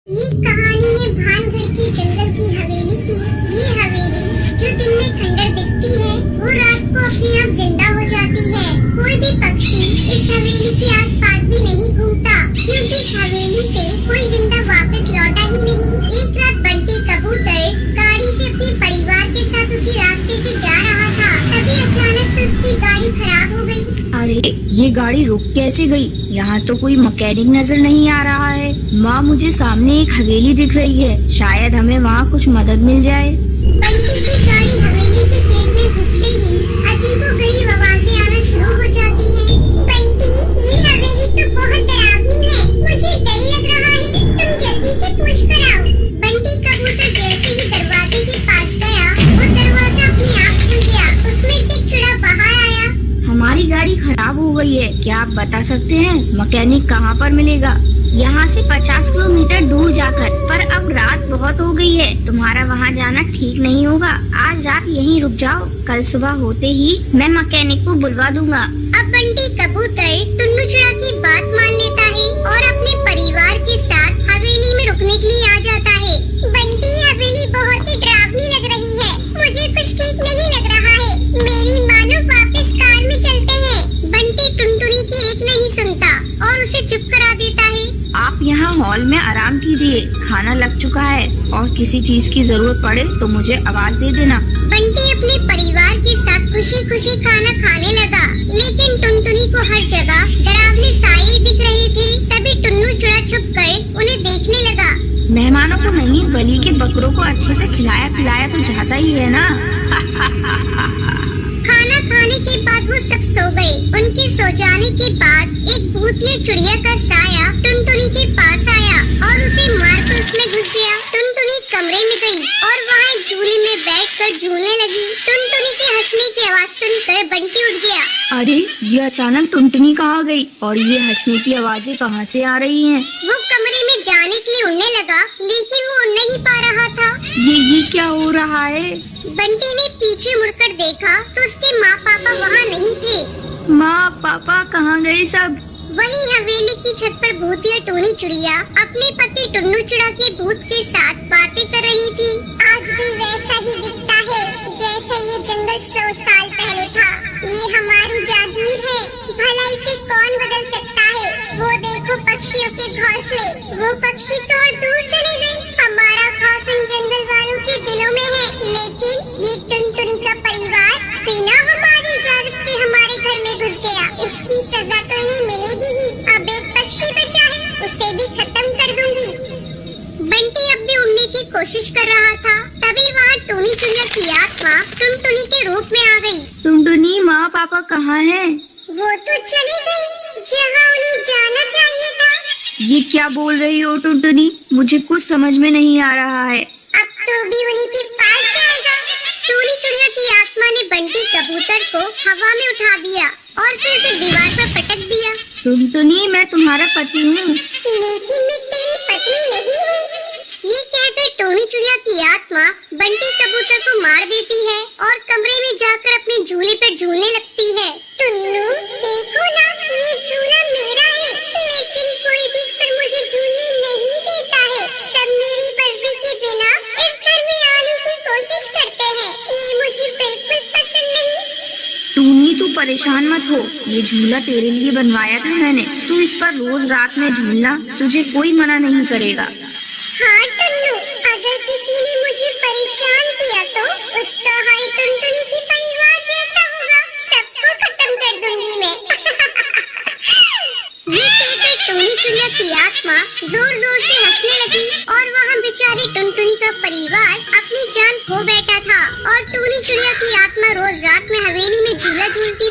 ये कहानी है भानगढ़ की जंगल की हवेली की। ये हवेली जो दिन में खंडर दिखती है वो रात को अपने आप जिंदा हो जाती है। कोई भी पक्षी इस हवेली के आसपास भी नहीं घूमता क्योंकि इस हवेली से कोई जिंदा वापस लौटा ही नहीं। एक रात बंटी कबूतर गाड़ी से अपने परिवार के साथ उसी रास्ते से जा रहा था, तभी अचानक से उसकी गाड़ी खराब हो गई। अरे ये गाड़ी रुक कैसे गई? यहाँ तो कोई मैकेनिक नजर नहीं आ रहा है। माँ, मुझे सामने एक हवेली दिख रही है, शायद हमें वहाँ कुछ मदद मिल जाए। बंटी की गाड़ी हवेली के गेट में घुसते ही अजीबोगरीब आवाजें आना शुरू हो जाती हैं। बंटी, ये हवेली तो बहुत डरावनी है, मुझे डर लग रहा है, तुम जल्दी से पूछ कर आओ। बंटी कबूतर जैसे ही दरवाजे के पास गया, वो दरवाजा अपने आप खुल गया। उसमें से एक चिड़ा बाहर आया। हमारी गाड़ी खराब हो गई है, क्या आप बता सकते हैं मैकेनिक कहाँ पर मिलेगा? यहाँ से 50 किलोमीटर दूर जाकर। पर अब रात बहुत हो गई है, तुम्हारा वहाँ जाना ठीक नहीं होगा। आज रात यहीं रुक जाओ, कल सुबह होते ही मैं मैकेनिक को बुलवा दूंगा। अब बंटी कबूतर टुन्नू चिड़ा की बात मान लेता है और अपने परिवार के साथ हवेली में रुकने के लिए आ जाता है। बंटी, हवेली बहुत ही डरावनी लग रही है, मुझे कुछ ठीक नहीं लग रहा है, मेरी मानो वापस कार में चलते हैं। बंटी टुनटुनी की एक नहीं सुनता और उसे चुप करा देता है। आप यहाँ हॉल में आराम कीजिए, खाना लग चुका है और किसी चीज की जरूरत पड़े तो मुझे आवाज दे देना। बंटी अपने परिवार के साथ खुशी खुशी खाना खाने लगा, लेकिन टुनटुनी को हर जगह डरावने साये दिख रहे थे। तभी टुन्नू चिड़ा छुप कर उन्हें देखने लगा। मेहमानों को नहीं, बलि के बकरों को अच्छे से खिलाया पिलाया तो जाता ही है ना। खाना खाने के बाद वो सब सो गए। उनके सो जाने के बाद एक भूतिया चिड़िया का साया टुनटुनी के पास आया और उसे मारकर उसमें घुस गया। टुनटुनी कमरे में गई और वहाँ एक झूले में बैठकर झूलने लगी। टुनटुनी के हंसने की आवाज सुनकर बंटी उठ गया। अरे ये अचानक टुनटुनी कहाँ गई और ये हंसने की आवाजें कहाँ से आ रही हैं? वो कमरे में जाने के लिए उड़ने लगा, लेकिन वो उड़ नहीं पा रहा था। ये क्या हो रहा है? बंटी ने पीछे मुड़कर देखा तो उसके माँ पापा वहाँ नहीं थे। माँ पापा कहाँ गए सब? वही हवेली की छत पर भूतिया टोनी चिड़िया अपने पति टुन्नू चिड़ा के भूत के साथ बातें कर रही थी। आज भी वैसा ही दिखता है जैसा ये जंगल 100 साल पहले था। ये हमारी जागीर है, भला इसे कौन बदल सकता है? वो देखो पक्षियों के घोंसले, वो पक्षी तो और दूर चले गए। हमारा खौफ इन जंगल वालों के दिलों में है, लेकिन ये टुनटुनी का परिवार बिना हमारी इजाजत के हमारे घर में घुस गया। इसकी सजा तो इन्हें मिलेगी ही। अब एक पक्षी बचा है, उसे भी खत्म कर दूंगी। बंटी अब भी उड़ने की कोशिश कर रहा था, तभी वहाँ टोनी चिड़िया की आत्मा टुनटुनी के रूप में आ गई। टुनटुनी, माँ पापा कहाँ हैं? वो तो चली गई जहाँ उन्हें जाना चाहिए था। ये क्या बोल रही हो टुनटुनी? मुझे कुछ समझ में नहीं आ रहा है। अब तो भी उन्हीं के पास जाएगा। टोनी चिड़िया की आत्मा ने बंटी कबूतर को हवा में उठा दिया और फिर उसे दीवार पर पटक दिया। टुनटुनी, मैं तुम्हारा पति हूँ। लेकिन मैं तेरी पत्नी नहीं हूँ। ये कहकर टोनी चिड़िया की आत्मा बंटी कबूतर को मार देती है और कमरे में जाकर अपने झूले पर झूलने लगती है। टुन्नू, देखो ना, ये झूला मेरा है, लेकिन कोई भी इस पर मुझे झूलने नहीं देता है। सब मेरी मर्जी के बिना इस घर में आने की कोशिश करते हैं। ये मुझे बिल्कुल पसंद नहीं। टूनी, तू परेशान मत हो, ये झूला तेरे लिए बनवाया था मैंने। तू इस पर रोज रात में झूलना, तुझे कोई मना नहीं करेगा। हाँ टुन्नू, अगर किसी ने मुझे परेशान किया तो उसका हाल टुनटुनी के परिवार जैसा होगा। सबको खत्म कर दूंगी मैं। ये कहकर टोनी चिड़िया की आत्मा जोर जोर से हंसने लगी और वहाँ बेचारी टुनटुनी का परिवार अपनी जान खो बैठा था। और टोनी चिड़िया की आत्मा रोज रात में हवेली में झूला झूलती